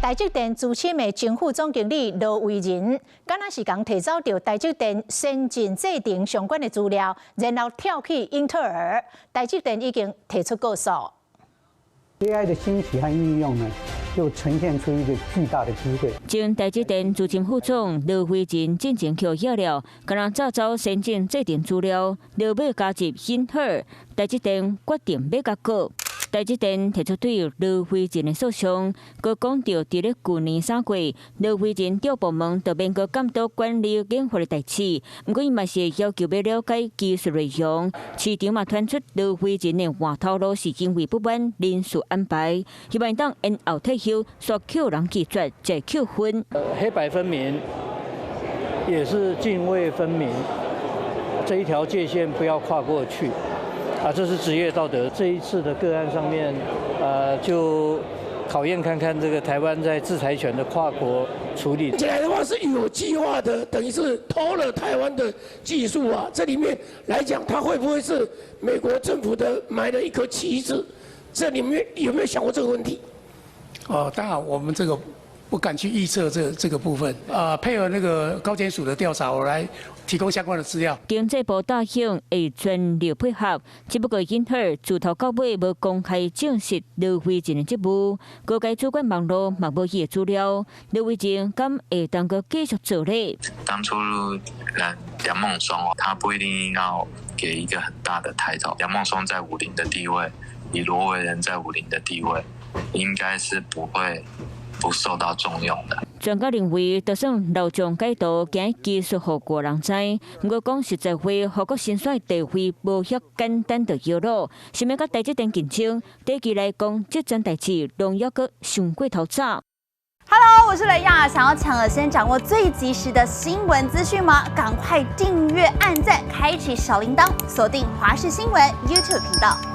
台积电资深的前副总经理罗维仁，敢若是讲提走到台积电先进制程相关的资料，然后跳去英特尔。台积电已经提出告诉。AI 的兴起和应用呢，就呈现出一个巨大的机会。前台积电资深副总罗维仁进前去要了，敢若找走先进制程资料，要加入英特尔，台积电决定要甲告。台积电提出对罗维仁的诉讼，佮讲到伫咧去年3月，罗维仁调部门就免佮监督管理研发的代志。不过伊嘛是要求要了解技术内容。市场嘛传出罗维仁的话头路是因为不满人事安排，希望当因后退休，所扣人拒绝再扣分。黑白分明，也是泾渭分明，这一条界限不要跨过去。这是职业道德。这一次的个案上面，就考验看看这个台湾在制裁权的跨国处理。起来的话是有计划的，等于是偷了台湾的技术啊。这里面来讲，它会不会是美国政府的埋了一颗棋子？这里面有没有想过这个问题？当然我们这个不敢去预测这个部分。配合那个高检署的调查，我来提供相关的资料。经济部大兴会全力配合，只不过英特尔自头到尾无公开证实罗维仁的职务，各界主管网络嘛无伊的资料，罗维仁敢会当个继续做呢？当初梁孟松他不一定要给一个很大的抬头。梁孟松在50的地位，以罗维仁在50的地位，应该是不受到重用的。专家认为，就算老将改道，行技术互国人知，不过讲实在话，何国新选地位无遐简单的摇落，想要甲台积电竞争，对其来讲，这件代志拢要阁上过头早。Hello， 我是雷亚，想要抢先掌握最及时的新闻资讯吗？赶快订阅、按赞、开启小铃铛，锁定华视新闻 YouTube 频道。